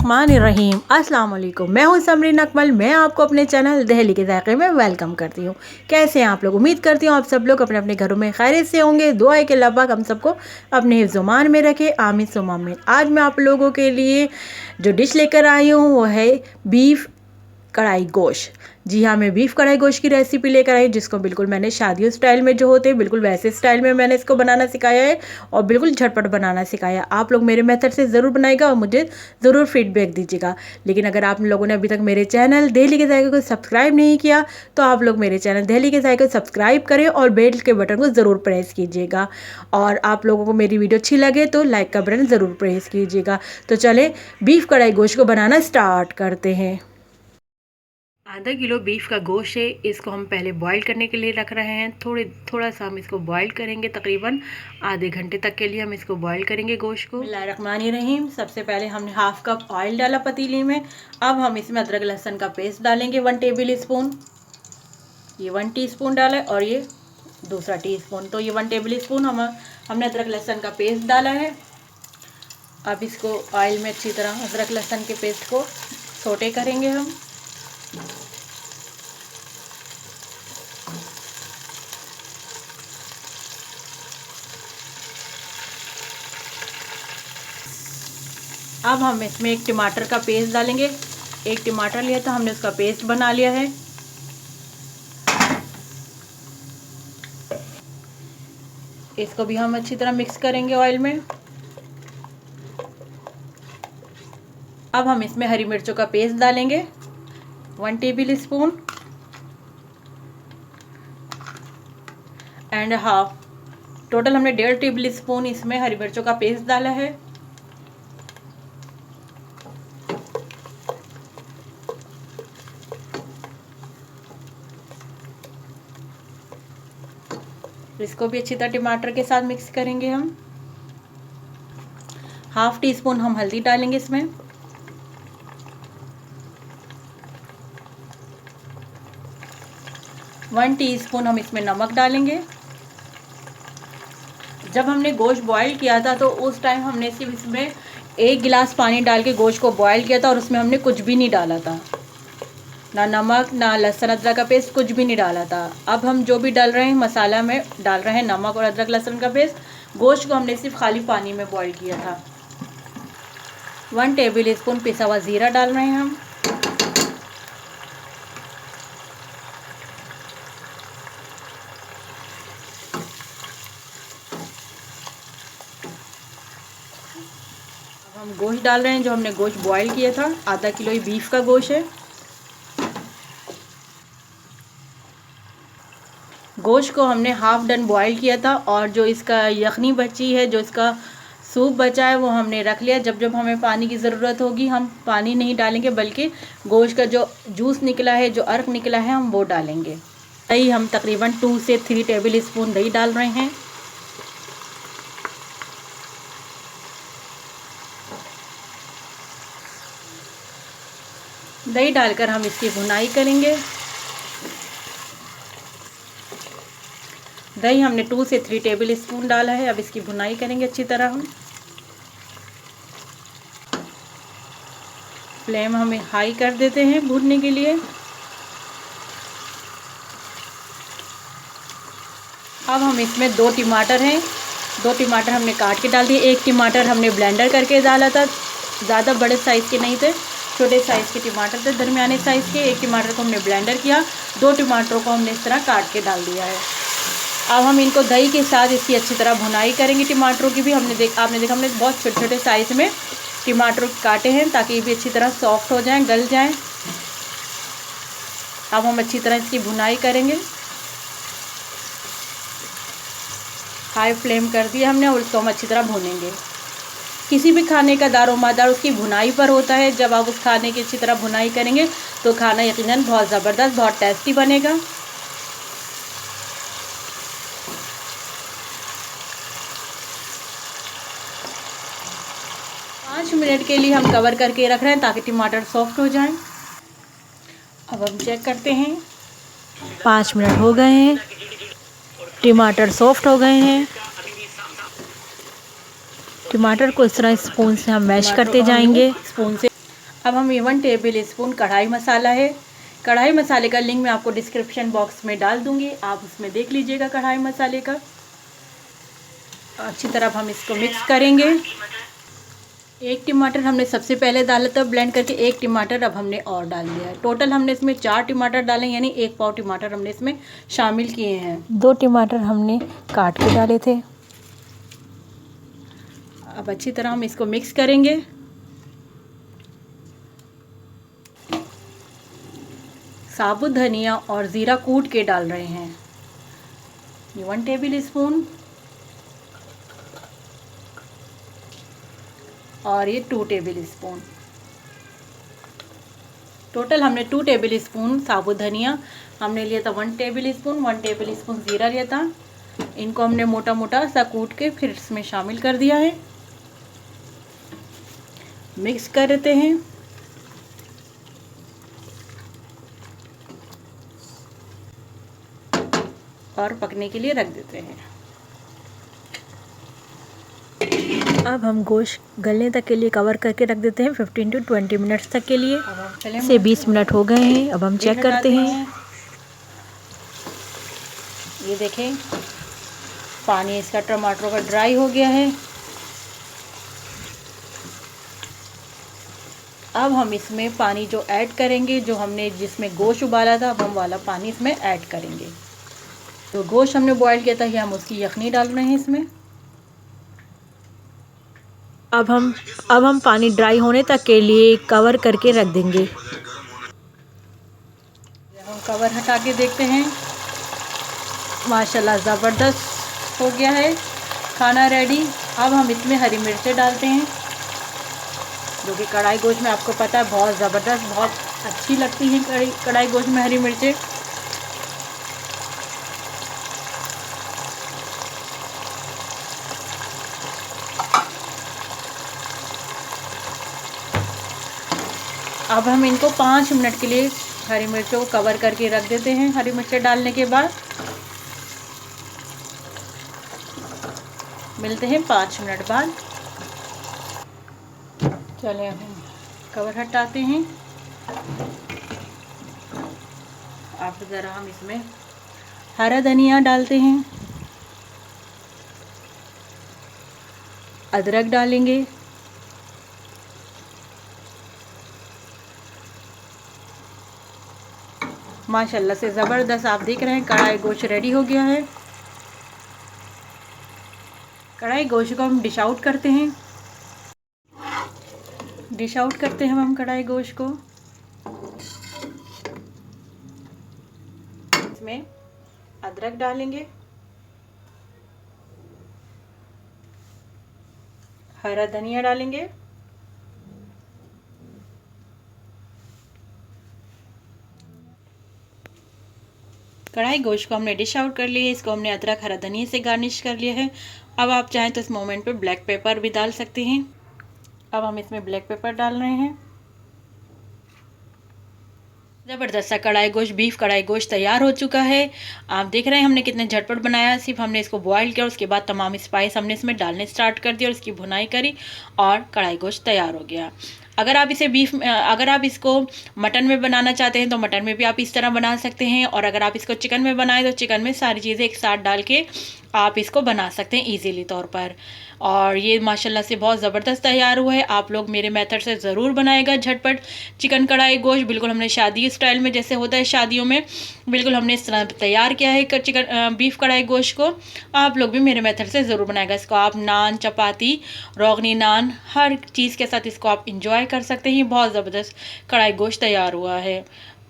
बिस्मिल्लाहिर्रहमानिर्रहीम। अस्सलाम वालेकुम। मैं हूं समरीन अकमल। मैं आपको अपने चैनल दहली के ज़ायक़े में वेलकम करती हूं। कैसे हैं आप लोग? उम्मीद करती हूं आप सब लोग अपने अपने घरों में खैरियत से होंगे। दुआ है कि अल्लाह पाक हम सबको अपने हिफ्ज़-ओ-मान में रखे, आमीन सुम्मा आमीन। आज मैं आप लोगों के लिए जो डिश लेकर आई हूँ वो है बीफ कढ़ाई गोश्त। जी हाँ, मैं बीफ कढ़ाई गोश्त की रेसिपी लेकर आई, जिसको बिल्कुल मैंने शादियों स्टाइल में जो होते हैं बिल्कुल वैसे स्टाइल में मैंने इसको बनाना सिखाया है और बिल्कुल झटपट बनाना सिखाया। आप लोग मेरे मेथड से ज़रूर बनाएगा और मुझे ज़रूर फीडबैक दीजिएगा। लेकिन अगर आप लोगों ने अभी तक मेरे चैनल दहली के ज़ायक़े को सब्सक्राइब नहीं किया तो आप लोग मेरे चैनल दहली के ज़ायक़े को सब्सक्राइब करें और बेल के बटन को ज़रूर प्रेस कीजिएगा। और आप लोगों को मेरी वीडियो अच्छी लगे तो लाइक का बटन ज़रूर प्रेस कीजिएगा। तो चले बीफ कढ़ाई गोश्त को बनाना स्टार्ट करते हैं। आधा किलो बीफ का गोश्त है, इसको हम पहले बॉईल करने के लिए रख रहे हैं। थोड़ा सा हम इसको बॉईल करेंगे, तकरीबन आधे घंटे तक के लिए हम इसको बॉईल करेंगे गोश्त को। बिस्मिल्लाहिर्रहमानिर्रहीम। सबसे पहले हमने हाफ कप ऑयल डाला पतीली में। अब हम इसमें अदरक लहसुन का पेस्ट डालेंगे 1 टेबल स्पून। ये 1 टीस्पून डाला है और ये दूसरा टीस्पून, तो ये 1 टेबल स्पून हमने अदरक लहसुन का पेस्ट डाला है। अब इसको ऑयल में अच्छी तरह अदरक लहसुन के पेस्ट को सोटे करेंगे हम। अब हम इसमें एक टमाटर का पेस्ट डालेंगे। एक टमाटर लिया था हमने, उसका पेस्ट बना लिया है। इसको भी हम अच्छी तरह मिक्स करेंगे ऑयल में। अब हम इसमें हरी मिर्चों का पेस्ट डालेंगे 1 table spoon and half, total हमने 1.5 टेबल स्पून इसमें हरी मिर्चों का पेस्ट डाला है। इसको भी अच्छी तरह टमाटर के साथ मिक्स करेंगे हम। हाफ टी स्पून हम हल्दी डालेंगे इसमें। वन टीस्पून हम इसमें नमक डालेंगे। जब हमने गोश्त बॉईल किया था तो उस टाइम हमने सिर्फ इसमें 1 गिलास पानी डाल के गोश्त को बॉईल किया था और उसमें हमने कुछ भी नहीं डाला था, ना नमक ना लहसुन अदरक का पेस्ट, कुछ भी नहीं डाला था। अब हम जो भी डाल रहे हैं मसाला में डाल रहे हैं नमक और अदरक लहसुन का पेस्ट। गोश्त को हमने सिर्फ खाली पानी में बॉईल किया था। 1 टेबल स्पून पिसा हुआ ज़ीरा डाल रहे हैं हम। हम गोश्त डाल रहे हैं, जो हमने गोश्त बॉईल किया था। आधा किलो ही बीफ का गोश्त है। गोश्त को हमने हाफ डन बॉईल किया था और जो इसका यखनी बची है, जो इसका सूप बचा है, वो हमने रख लिया। जब जब हमें पानी की ज़रूरत होगी हम पानी नहीं डालेंगे, बल्कि गोश्त का जो जूस निकला है, जो अर्क निकला है, हम वो डालेंगे। दही हम तकरीबन 2 से 3 टेबल स्पून दही डाल रहे हैं। दही डालकर हम इसकी भुनाई करेंगे। दही हमने 2 से 3 टेबल स्पून डाला है। अब इसकी भुनाई करेंगे अच्छी तरह हम। फ्लेम हमें हाई कर देते हैं भूनने के लिए। अब हम इसमें 2 टमाटर हैं, 2 टमाटर हमने काट के डाल दिए। 1 टमाटर हमने ब्लेंडर करके डाला था, ज़्यादा बड़े साइज़ के नहीं थे, छोटे साइज़ के टमाटर थे, दरमियाने साइज़ के। 1 टमाटर को हमने ब्लेंडर किया, 2 टमाटरों को हमने इस तरह काट के डाल दिया है। अब हम इनको दही के साथ इसकी अच्छी तरह भुनाई करेंगे। टमाटरों की भी आपने देखा हमने बहुत छोटे छोटे साइज़ में टमाटर काटे हैं, ताकि ये भी अच्छी तरह सॉफ्ट हो जाएं, गल जाएं। अब हम अच्छी तरह इसकी भुनाई करेंगे। हाई फ्लेम कर दिया हमने और इसको हम अच्छी तरह भूनेंगे। किसी भी खाने का दारोमदार उसकी भुनाई पर होता है। जब आप उस खाने की अच्छी तरह भुनाई करेंगे तो खाना यकीनन बहुत ज़बरदस्त, बहुत टेस्टी बनेगा। पाँच मिनट के लिए हम कवर करके रख रहे हैं ताकि टमाटर सॉफ्ट हो जाएं। अब हम चेक करते हैं, 5 मिनट हो गए हैं, टमाटर सॉफ्ट हो गए हैं। टमाटर को इस तरह स्पून से हम मैश करते जाएंगे। स्पून से अब हम ये 1 टेबल स्पून कढ़ाई मसाला है। कढ़ाई मसाले का लिंक मैं आपको डिस्क्रिप्शन बॉक्स में डाल दूँगी, आप उसमें देख लीजिएगा कढ़ाई मसाले का। अच्छी तरह हम इसको मिक्स करेंगे। 1 टमाटर हमने सबसे पहले डाला था ब्लेंड करके, 1 टमाटर अब हमने और डाल दिया है। टोटल हमने इसमें 4 टमाटर डाले, यानी 1 पाव टमाटर हमने इसमें शामिल किए हैं। 2 टमाटर हमने काट के डाले थे। अब अच्छी तरह हम इसको मिक्स करेंगे। साबुत धनिया और ज़ीरा कूट के डाल रहे हैं, ये 1 टेबल स्पून और ये 2 टेबल स्पून। टोटल हमने 2 टेबल स्पून साबुत धनिया हमने लिया था, 1 टेबल स्पून ज़ीरा लिया था। इनको हमने मोटा मोटा सा कूट के फिर इसमें शामिल कर दिया है। मिक्स कर देते हैं। और पकने के लिए रख देते हैं। अब हम गोश्त गलने तक के लिए कवर करके रख देते हैं 15 to 20 मिनट्स तक के लिए। से 20 मिनट हो गए हैं। अब हम चेक करते हैं। ये देखें, पानी इसका टमाटर का ड्राई हो गया है। अब हम इसमें पानी जो ऐड करेंगे, जो हमने जिसमें गोश्त उबाला था, अब हम वाला पानी इसमें ऐड करेंगे। तो गोश्त हमने बॉईल किया था, ये हम उसकी यखनी डाल रहे हैं इसमें। अब हम पानी ड्राई होने तक के लिए कवर करके रख देंगे। हम कवर हटा के देखते हैं, माशाल्लाह ज़बरदस्त हो गया है खाना रेडी। अब हम इसमें हरी मिर्चें डालते हैं, जो कि कढ़ाई गोश्त में आपको पता है बहुत ज़बरदस्त, बहुत अच्छी लगती हैं कढ़ाई गोश्त में हरी मिर्चें। अब हम इनको 5 मिनट के लिए हरी मिर्चों को कवर करके रख देते हैं। हरी मिर्चें डालने के बाद मिलते हैं 5 मिनट बाद। चलिए हम कवर हटाते हैं। अब ज़रा हम इसमें हरा धनिया डालते हैं, अदरक डालेंगे, माशाल्लाह से ज़बरदस्त आप देख रहे हैं कढ़ाई गोश्त रेडी हो गया है। कढ़ाई गोश्त को हम डिश आउट करते हैं। हम कढ़ाई गोश्त को इसमें अदरक डालेंगे, हरा धनिया डालेंगे, कढ़ाई गोश्त को हमने डिश आउट कर लिया है। इसको हमने अदरक हरा धनिया से गार्निश कर लिया है। अब आप चाहें तो इस मोमेंट पे ब्लैक पेपर भी डाल सकते हैं। अब हम इसमें ब्लैक पेपर डाल रहे हैं। ज़बरदस्त सा कढ़ाई गोश्त, बीफ कढ़ाई गोश्त तैयार हो चुका है। आप देख रहे हैं हमने कितने झटपट बनाया। सिर्फ हमने इसको बॉईल किया, उसके बाद तमाम स्पाइस हमने इसमें डालने स्टार्ट कर दिया और इसकी भुनाई करी और कढ़ाई गोश्त तैयार हो गया। अगर आप इसको मटन में बनाना चाहते हैं तो मटन में भी आप इस तरह बना सकते हैं, और अगर आप इसको चिकन में बनाएं तो चिकन में सारी चीज़ें एक साथ डाल के आप इसको बना सकते हैं ईजीली तौर पर। और ये माशाल्लाह से बहुत ज़बरदस्त तैयार हुआ है। आप लोग मेरे मेथड से ज़रूर बनाएगा झटपट चिकन कढ़ाई गोश्त। बिल्कुल हमने शादी स्टाइल में जैसे होता है शादियों में, बिल्कुल हमने इस तरह तैयार किया है चिकन बीफ कढ़ाई गोश्त को। आप लोग भी मेरे मेथड से ज़रूर बनाएगा। इसको आप नान, चपाती, रोगनी नान, हर चीज़ के साथ इसको आप इंजॉय कर सकते हैं। बहुत ज़बरदस्त कढ़ाई गोश्त तैयार हुआ है।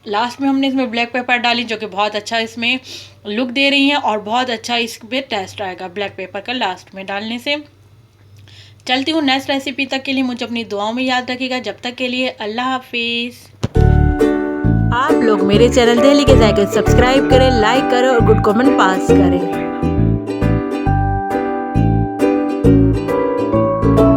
लास्ट में हमने इसमें ब्लैक पेपर डाली, जो कि बहुत अच्छा इसमें लुक दे रही हैं और बहुत अच्छा इसमें टेस्ट आएगा ब्लैक पेपर का लास्ट में डालने से। चलती हूँ नेक्स्ट रेसिपी तक के लिए मुझे अपनी दुआओं में याद रखिएगा। जब तक के लिए अल्लाह हाफिज़। आप लोग मेरे चैनल दहली के जायके सब्सक्राइब करें, लाइक करें और गुड कमेंट पास करें।